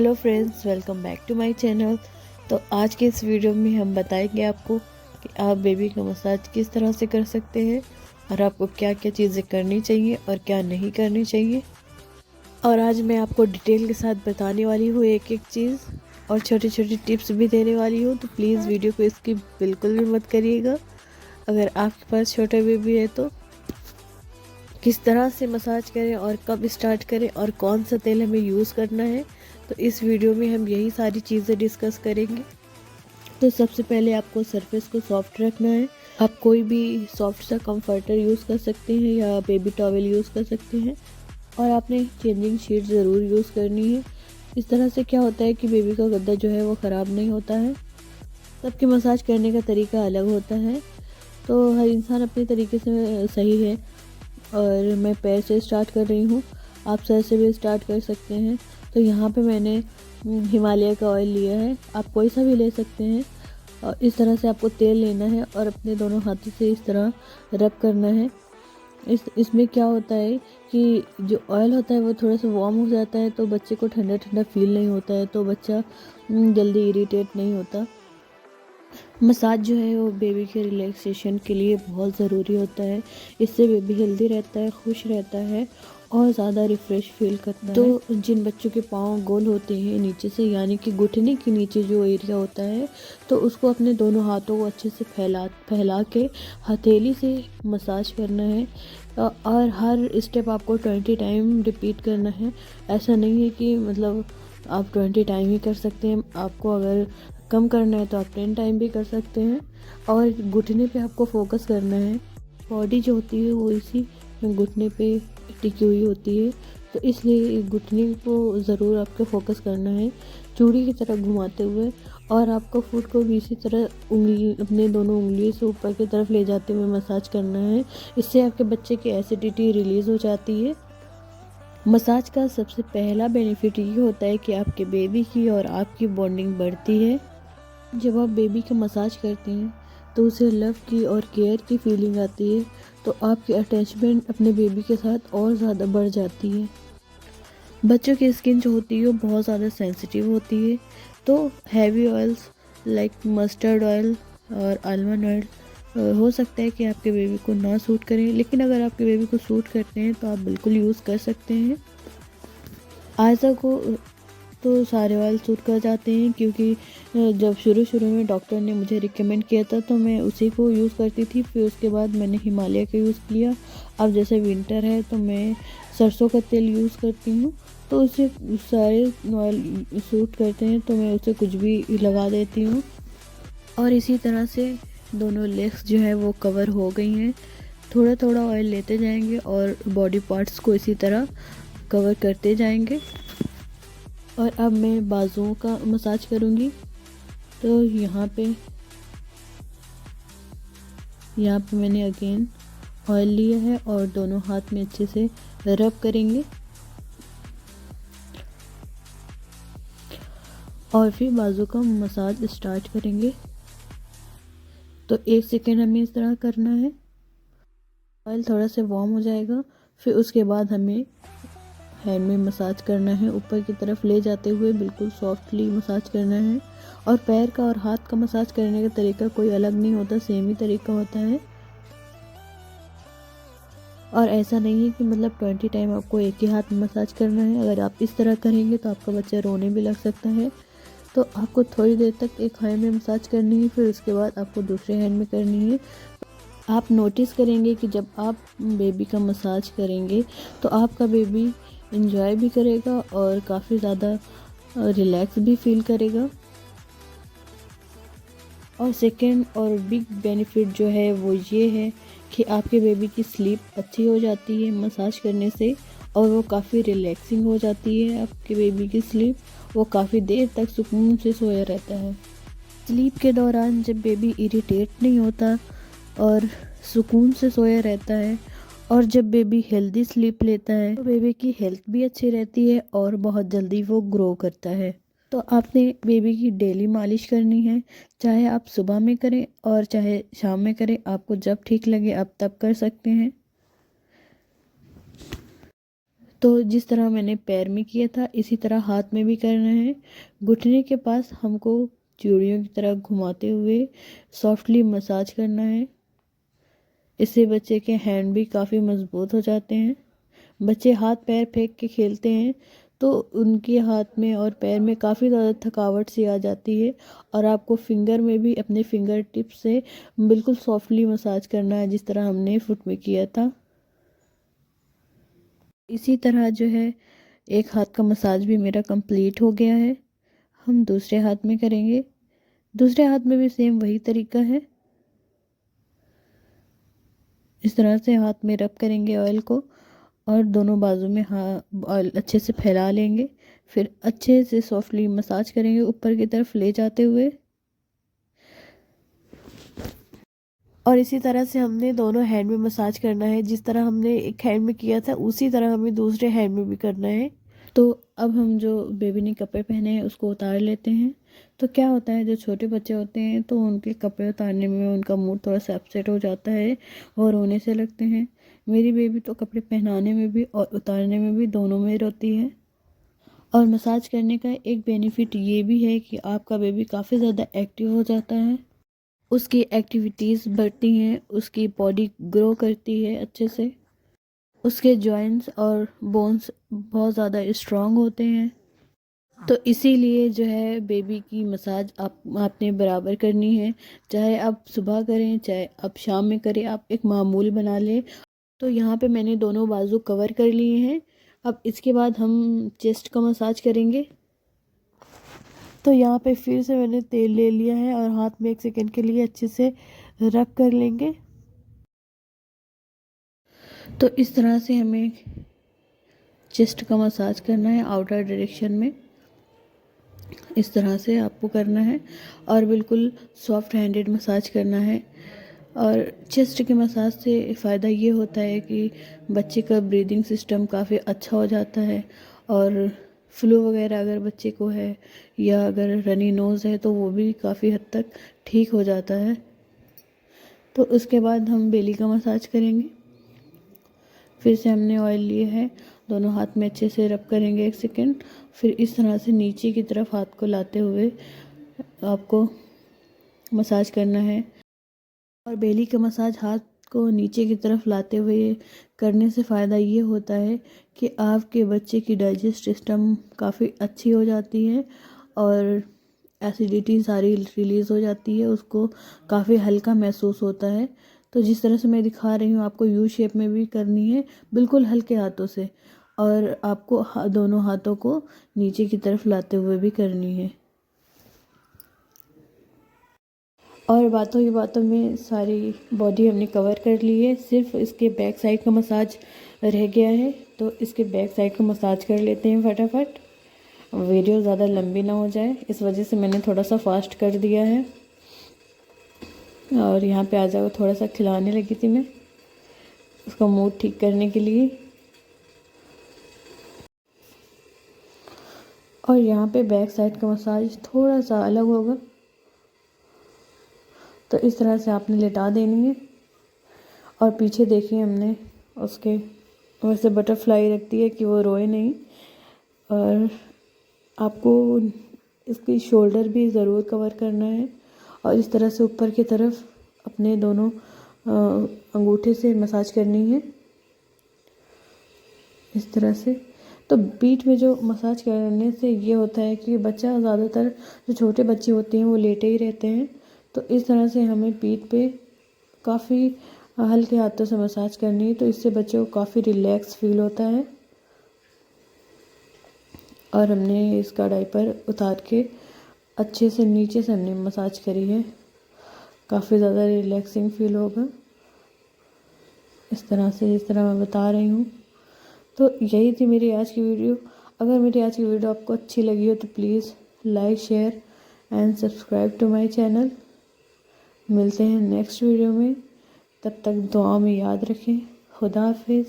Hello friends, welcome back to my channel. तो आज के इस वीडियो में हम बताएंगे आपको कि आप बेबी का मसाज किस तरह से कर सकते हैं और आपको क्या क्या चीज़ें करनी चाहिए और क्या नहीं करनी चाहिए। और आज मैं आपको डिटेल के साथ बताने वाली हूँ एक एक चीज़, और छोटी छोटी टिप्स भी देने वाली हूँ। तो प्लीज़ वीडियो को स्किप बिल्कुल भी मत करिएगा। अगर आपके पास छोटा बेबी है तो किस तरह से मसाज करें और कब स्टार्ट करें और कौन सा तेल हमें यूज़ करना है, तो इस वीडियो में हम यही सारी चीज़ें डिस्कस करेंगे। तो सबसे पहले आपको सरफेस को सॉफ्ट रखना है। आप कोई भी सॉफ्ट सा कंफर्टर यूज़ कर सकते हैं या बेबी टॉवल यूज़ कर सकते हैं, और आपने चेंजिंग शीट ज़रूर यूज़ करनी है। इस तरह से क्या होता है कि बेबी का गद्दा जो है वो ख़राब नहीं होता है। सबके मसाज करने का तरीका अलग होता है, तो हर इंसान अपने तरीके से सही है। और मैं पैर से स्टार्ट कर रही हूँ, आप सर से भी स्टार्ट कर सकते हैं। तो यहाँ पे मैंने हिमालय का ऑयल लिया है, आप कोई सा भी ले सकते हैं। और इस तरह से आपको तेल लेना है और अपने दोनों हाथों से इस तरह रब करना है। इसमें क्या होता है कि जो ऑयल होता है वो थोड़ा सा वार्म हो जाता है, तो बच्चे को ठंडा ठंडा फील नहीं होता है, तो बच्चा जल्दी इरिटेट नहीं होता। मसाज जो है वो बेबी के रिलैक्सेशन के लिए बहुत ज़रूरी होता है। इससे बेबी हेल्दी रहता है, खुश रहता है और ज़्यादा रिफ़्रेश फील करता है। तो जिन बच्चों के पाँव गोल होते हैं नीचे से, यानी कि घुटने के नीचे जो एरिया होता है, तो उसको अपने दोनों हाथों को अच्छे से फैला के हथेली से मसाज करना है। और हर स्टेप आपको 20 टाइम रिपीट करना है। ऐसा नहीं है कि मतलब आप 20 टाइम ही कर सकते हैं, आपको अगर कम करना है तो आप 10 टाइम भी कर सकते हैं। और घुटने पे आपको फोकस करना है। बॉडी जो होती है वो इसी घुटने पे टिकी हुई होती है, तो इसलिए घुटने को ज़रूर आपको फोकस करना है, चूड़ी की तरह घुमाते हुए। और आपको फुट को भी इसी तरह अपने दोनों उंगलियों से ऊपर की तरफ ले जाते हुए मसाज करना है। इससे आपके बच्चे की एसिडिटी रिलीज़ हो जाती है। मसाज का सबसे पहला बेनिफिट ये होता है कि आपके बेबी की और आपकी बॉन्डिंग बढ़ती है। जब आप बेबी का मसाज करते हैं तो उसे लव की और केयर की फीलिंग आती है, तो आपकी अटैचमेंट अपने बेबी के साथ और ज़्यादा बढ़ जाती है। बच्चों की स्किन जो होती है वो बहुत ज़्यादा सेंसिटिव होती है, तो heavy oils like mustard oil और आलमंड ऑयल हो सकता है कि आपके बेबी को ना सूट करें, लेकिन अगर आपके बेबी को सूट करते हैं तो आप बिल्कुल यूज़ कर सकते हैं। आयशा को तो सारे ऑयल सूट कर जाते हैं, क्योंकि जब शुरू शुरू में डॉक्टर ने मुझे रिकमेंड किया था तो मैं उसी को यूज़ करती थी। फिर उसके बाद मैंने हिमालय का यूज़ किया। अब जैसे विंटर है तो मैं सरसों का तेल यूज़ करती हूँ, तो उससे सारे ऑयल सूट करते हैं, तो मैं उसे कुछ भी लगा देती हूँ। और इसी तरह से दोनों लेग्स जो है वो कवर हो गई हैं। थोड़ा थोड़ा ऑयल लेते जाएंगे और बॉडी पार्ट्स को इसी तरह कवर करते जाएंगे। और अब मैं बाजुओं का मसाज करूँगी। तो यहाँ पे मैंने अगेन ऑयल लिया है और दोनों हाथ में अच्छे से रब करेंगे और फिर बाजू का मसाज स्टार्ट करेंगे। तो 1 सेकेंड हमें इस तरह करना है। ऑयल थोड़ा से वार्म हो जाएगा, फिर उसके बाद हमें हैंड में मसाज करना है, ऊपर की तरफ ले जाते हुए बिल्कुल सॉफ्टली मसाज करना है। और पैर का और हाथ का मसाज करने का तरीका कोई अलग नहीं होता, सेम ही तरीका होता है। और ऐसा नहीं है कि मतलब 20 टाइम आपको एक ही हाथ में मसाज करना है। अगर आप इस तरह करेंगे तो आपका बच्चा रोने भी लग सकता है। तो आपको थोड़ी देर तक एक हैंड में मसाज करनी है, फिर उसके बाद आपको दूसरे हैंड में करनी है। आप नोटिस करेंगे कि जब आप बेबी का मसाज करेंगे तो आपका बेबी इंजॉय भी करेगा और काफ़ी ज़्यादा रिलैक्स भी फील करेगा। और सेकेंड और बिग बेनिफिट जो है वो ये है कि आपके बेबी की स्लीप अच्छी हो जाती है मसाज करने से, और वो काफ़ी रिलैक्सिंग हो जाती है। आपके बेबी की स्लीप, वो काफ़ी देर तक सुकून से सोया रहता है। स्लीप के दौरान जब बेबी इरिटेट नहीं होता और सुकून से सोया रहता है, और जब बेबी हेल्दी स्लीप लेता है, तो बेबी की हेल्थ भी अच्छी रहती है और बहुत जल्दी वो ग्रो करता है। तो आपने बेबी की डेली मालिश करनी है, चाहे आप सुबह में करें और चाहे शाम में करें, आपको जब ठीक लगे आप तब कर सकते हैं। तो जिस तरह मैंने पैर में किया था इसी तरह हाथ में भी करना है। घुटने के पास हमको चूड़ियों की तरह घुमाते हुए सॉफ्टली मसाज करना है। इससे बच्चे के हैंड भी काफ़ी मज़बूत हो जाते हैं। बच्चे हाथ पैर फेंक के खेलते हैं तो उनके हाथ में और पैर में काफ़ी ज़्यादा थकावट सी आ जाती है, और आपको फिंगर में भी अपने फिंगर टिप से बिल्कुल सॉफ्टली मसाज करना है जिस तरह हमने फुट में किया था। इसी तरह जो है एक हाथ का मसाज भी मेरा कंप्लीट हो गया है। हम दूसरे हाथ में करेंगे। दूसरे हाथ में भी सेम वही तरीका है। इस तरह से हाथ में रब करेंगे ऑयल को और दोनों बाजू में ऑयल अच्छे से फैला लेंगे। फिर अच्छे से सॉफ्टली मसाज करेंगे ऊपर की तरफ ले जाते हुए। और इसी तरह से हमने दोनों हैंड में मसाज करना है। जिस तरह हमने एक हैंड में किया था उसी तरह हमें दूसरे हैंड में भी करना है। तो अब हम जो बेबी ने कपड़े पहने हैं उसको उतार लेते हैं। तो क्या होता है, जो छोटे बच्चे होते हैं तो उनके कपड़े उतारने में उनका मूड थोड़ा सा अपसेट हो जाता है और रोने से लगते हैं। मेरी बेबी तो कपड़े पहनाने में भी और उतारने में भी दोनों में रोती है। और मसाज करने का एक बेनिफिट ये भी है कि आपका बेबी काफ़ी ज़्यादा एक्टिव हो जाता है, उसकी एक्टिविटीज़ बढ़ती हैं, उसकी बॉडी ग्रो करती है अच्छे से, उसके जॉइंट्स और बोन्स बहुत ज़्यादा स्ट्रॉन्ग होते हैं। तो इसीलिए जो है बेबी की मसाज आपने बराबर करनी है। चाहे आप सुबह करें चाहे आप शाम में करें, आप एक मामूल बना लें। तो यहाँ पे मैंने दोनों बाजू कवर कर लिए हैं। अब इसके बाद हम चेस्ट का मसाज करेंगे। तो यहाँ पे फिर से मैंने तेल ले लिया है और हाथ में 1 सेकंड के लिए अच्छे से रब कर लेंगे। तो इस तरह से हमें चेस्ट का मसाज करना है आउटर डायरेक्शन में। इस तरह से आपको करना है और बिल्कुल सॉफ्ट हैंडेड मसाज करना है। और चेस्ट के मसाज से फ़ायदा ये होता है कि बच्चे का ब्रीदिंग सिस्टम काफ़ी अच्छा हो जाता है, और फ्लू वगैरह अगर बच्चे को है या अगर रनी नोज़ है तो वो भी काफ़ी हद तक ठीक हो जाता है। तो उसके बाद हम बेली का मसाज करेंगे। फिर से हमने ऑयल लिए है, दोनों हाथ में अच्छे से रब करेंगे 1 सेकंड। फिर इस तरह से नीचे की तरफ हाथ को लाते हुए आपको मसाज करना है। और बेली का मसाज हाथ को नीचे की तरफ लाते हुए करने से फ़ायदा ये होता है कि आपके बच्चे की डाइजेस्ट सिस्टम काफ़ी अच्छी हो जाती है और एसिडिटी सारी रिलीज़ हो जाती है, उसको काफ़ी हल्का महसूस होता है। तो जिस तरह से मैं दिखा रही हूँ आपको यू शेप में भी करनी है, बिल्कुल हल्के हाथों से, और आपको दोनों हाथों को नीचे की तरफ लाते हुए भी करनी है। और बातों ही बातों में सारी बॉडी हमने कवर कर ली है, सिर्फ इसके बैक साइड का मसाज रह गया है। तो इसके बैक साइड का मसाज कर लेते हैं फटाफट। वीडियो ज़्यादा लंबी ना हो जाए इस वजह से मैंने थोड़ा सा फास्ट कर दिया है। और यहाँ पे आ जाओ, थोड़ा सा खिलाने लगी थी मैं उसका मूड ठीक करने के लिए। और यहाँ पे बैक साइड का मसाज थोड़ा सा अलग होगा, तो इस तरह से आपने लेटा देनी है। और पीछे देखिए हमने उसके वैसे बटरफ्लाई रखती है कि वो रोए नहीं। और आपको इसकी शोल्डर भी ज़रूर कवर करना है और इस तरह से ऊपर की तरफ अपने दोनों अंगूठे से मसाज करनी है इस तरह से। तो बीच में जो मसाज करने से ये होता है कि बच्चा ज़्यादातर जो छोटे बच्चे होते हैं वो लेटे ही रहते हैं, तो इस तरह से हमें पीठ पे काफ़ी हल्के हाथों से मसाज करनी है, तो इससे बच्चे को काफ़ी रिलैक्स फील होता है। और हमने इसका डायपर उतार के अच्छे से नीचे से हमने मसाज करी है, काफ़ी ज़्यादा रिलैक्सिंग फील होगा इस तरह से, जिस तरह मैं बता रही हूँ। तो यही थी मेरी आज की वीडियो। अगर मेरी आज की वीडियो आपको अच्छी लगी हो तो please like share and subscribe to my channel. मिलते हैं नेक्स्ट वीडियो में, तब तक दुआ में याद रखें। खुदा हाफिज़।